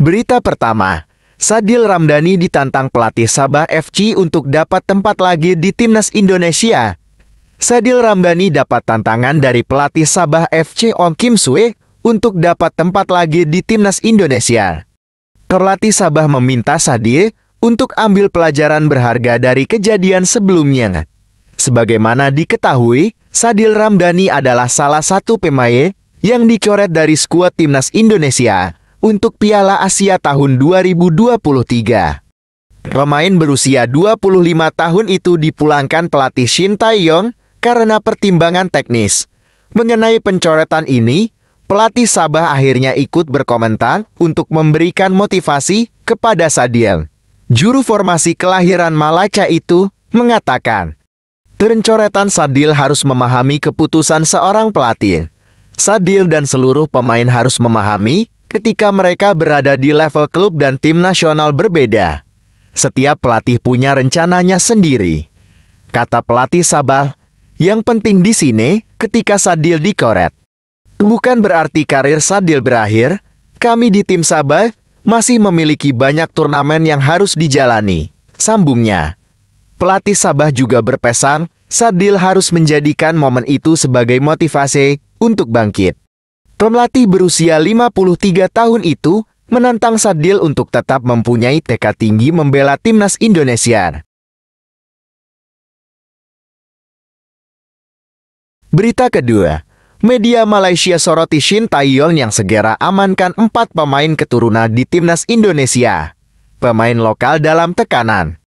Berita pertama, Sadil Ramdhani ditantang pelatih Sabah FC untuk dapat tempat lagi di timnas Indonesia. Sadil Ramdhani dapat tantangan dari pelatih Sabah FC Ong Kim Sue untuk dapat tempat lagi di timnas Indonesia. Pelatih Sabah meminta Sadil untuk ambil pelajaran berharga dari kejadian sebelumnya. Sebagaimana diketahui, Sadil Ramdhani adalah salah satu pemain yang dicoret dari skuad timnas Indonesia untuk Piala Asia tahun 2023. Pemain berusia 25 tahun itu dipulangkan pelatih Shin Tae-yong karena pertimbangan teknis. Mengenai pencoretan ini, pelatih Sabah akhirnya ikut berkomentar untuk memberikan motivasi kepada Sadil. Juru formasi kelahiran Malaysia itu mengatakan, pencoretan Sadil harus memahami keputusan seorang pelatih. Sadil dan seluruh pemain harus memahami ketika mereka berada di level klub dan tim nasional berbeda. Setiap pelatih punya rencananya sendiri. Kata pelatih Sabah, yang penting di sini ketika Sadil dikoret. Bukan berarti karir Sadil berakhir, kami di tim Sabah masih memiliki banyak turnamen yang harus dijalani, sambungnya. Pelatih Sabah juga berpesan, Sadil harus menjadikan momen itu sebagai motivasi untuk bangkit. Pelatih berusia 53 tahun itu menantang Sadil untuk tetap mempunyai tekad tinggi membela timnas Indonesia. Berita kedua, media Malaysia soroti Shin Tae-yong yang segera amankan 4 pemain keturunan di timnas Indonesia. Pemain lokal dalam tekanan.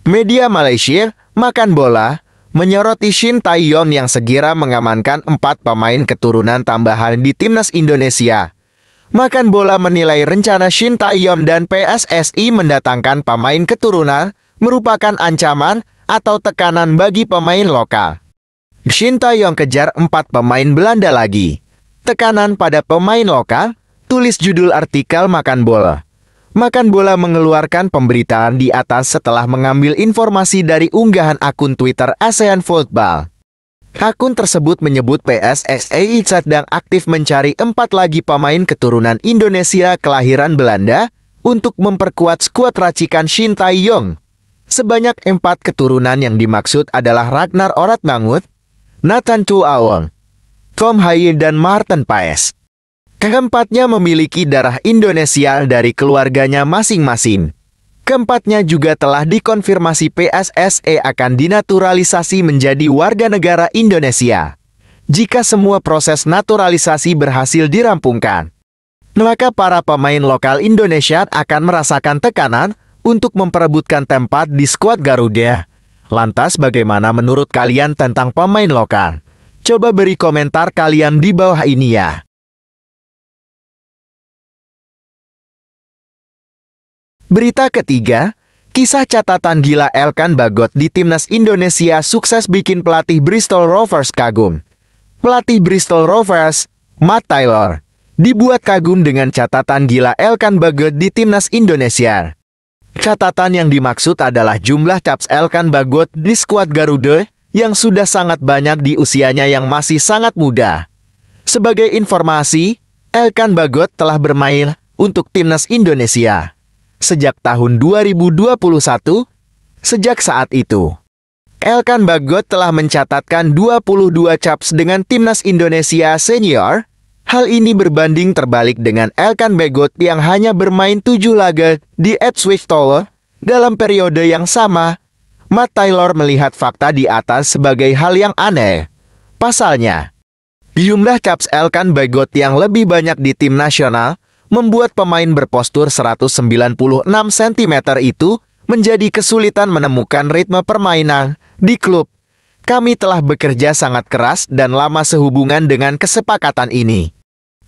Media Malaysia, Makan Bola, menyoroti Shin Tae-yong yang segera mengamankan 4 pemain keturunan tambahan di timnas Indonesia. Makan Bola menilai rencana Shin Tae-yong dan PSSI mendatangkan pemain keturunan merupakan ancaman atau tekanan bagi pemain lokal. Shin Tae-yong kejar 4 pemain Belanda lagi. Tekanan pada pemain lokal, tulis judul artikel Makan Bola. Makan Bola mengeluarkan pemberitaan di atas setelah mengambil informasi dari unggahan akun Twitter ASEAN Football. Akun tersebut menyebut PSSI sedang aktif mencari 4 lagi pemain keturunan Indonesia kelahiran Belanda untuk memperkuat skuad racikan Shin Tae-yong. Sebanyak 4 keturunan yang dimaksud adalah Ragnar Oratmangut, Nathan Chu Awong, Tom Haye dan Martin Paes. Keempatnya memiliki darah Indonesia dari keluarganya masing-masing. Keempatnya juga telah dikonfirmasi PSSI akan dinaturalisasi menjadi warga negara Indonesia. Jika semua proses naturalisasi berhasil dirampungkan, maka para pemain lokal Indonesia akan merasakan tekanan untuk memperebutkan tempat di skuad Garuda. Lantas bagaimana menurut kalian tentang pemain lokal? Coba beri komentar kalian di bawah ini ya. Berita ketiga, kisah catatan gila Elkan Bagot di timnas Indonesia sukses bikin pelatih Bristol Rovers kagum. Pelatih Bristol Rovers, Matt Taylor, dibuat kagum dengan catatan gila Elkan Bagot di timnas Indonesia. Catatan yang dimaksud adalah jumlah caps Elkan Bagot di skuad Garuda yang sudah sangat banyak di usianya yang masih sangat muda. Sebagai informasi, Elkan Bagot telah bermain untuk timnas Indonesia sejak tahun 2021. Sejak saat itu, Elkan Bagot telah mencatatkan 22 caps dengan timnas Indonesia senior. Hal ini berbanding terbalik dengan Elkan Bagot yang hanya bermain 7 laga di Ipswich Town dalam periode yang sama. Matt Taylor melihat fakta di atas sebagai hal yang aneh. Pasalnya, jumlah caps Elkan Bagot yang lebih banyak di tim nasional membuat pemain berpostur 196 cm itu menjadi kesulitan menemukan ritme permainan di klub. Kami telah bekerja sangat keras dan lama sehubungan dengan kesepakatan ini.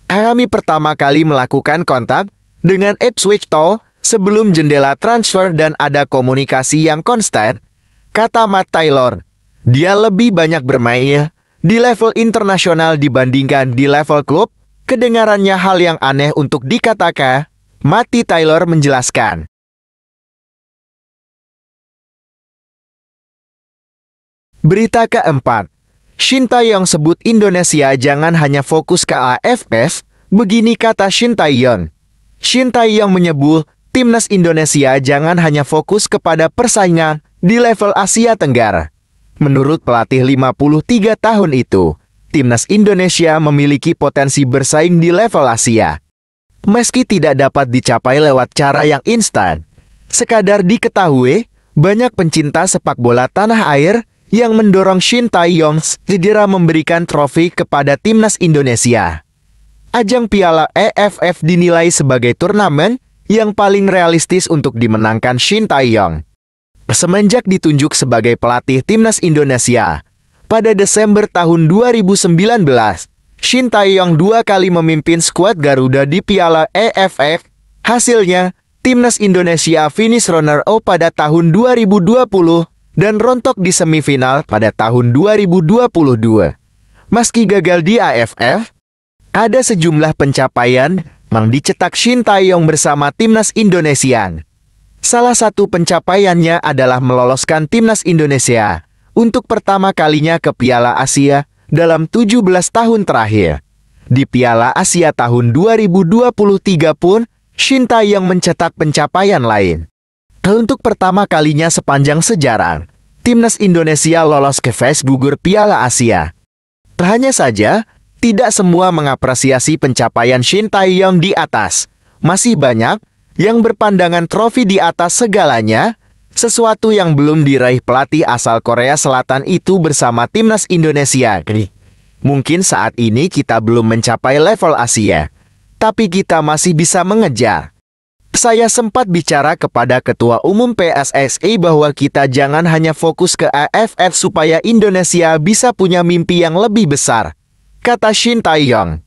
Kami pertama kali melakukan kontak dengan Ipswich Town sebelum jendela transfer dan ada komunikasi yang konstan, kata Matt Taylor. Dia lebih banyak bermain di level internasional dibandingkan di level klub. Kedengarannya hal yang aneh untuk dikatakan, Matt Taylor menjelaskan. Berita keempat, Shin Tae-yong sebut Indonesia jangan hanya fokus ke AFF, begini kata Shin Tae-yong. Shin Tae-yong menyebut, timnas Indonesia jangan hanya fokus kepada persaingan di level Asia Tenggara. Menurut pelatih 53 tahun itu, timnas Indonesia memiliki potensi bersaing di level Asia. Meski tidak dapat dicapai lewat cara yang instan, sekadar diketahui, banyak pencinta sepak bola tanah air yang mendorong Shin Tae-yong segera memberikan trofi kepada timnas Indonesia. Ajang Piala AFF dinilai sebagai turnamen yang paling realistis untuk dimenangkan Shin Tae-yong. Semenjak ditunjuk sebagai pelatih timnas Indonesia, pada Desember tahun 2019, Shin Tae-yong 2 kali memimpin skuad Garuda di Piala AFF. Hasilnya, timnas Indonesia finish runner-up pada tahun 2020 dan rontok di semifinal pada tahun 2022. Meski gagal di AFF, ada sejumlah pencapaian yang dicetak Shin Tae-yong bersama timnas Indonesia. Salah satu pencapaiannya adalah meloloskan timnas Indonesia untuk pertama kalinya ke Piala Asia dalam 17 tahun terakhir. Di Piala Asia tahun 2023 pun, Shin Tae-yong mencetak pencapaian lain. Untuk pertama kalinya sepanjang sejarah, timnas Indonesia lolos ke fase gugur Piala Asia. Hanya saja, tidak semua mengapresiasi pencapaian Shin Tae-yong di atas. Masih banyak yang berpandangan trofi di atas segalanya, sesuatu yang belum diraih pelatih asal Korea Selatan itu bersama timnas Indonesia. Mungkin saat ini kita belum mencapai level Asia, tapi kita masih bisa mengejar. Saya sempat bicara kepada Ketua Umum PSSI bahwa kita jangan hanya fokus ke AFF supaya Indonesia bisa punya mimpi yang lebih besar, kata Shin Tae-yong.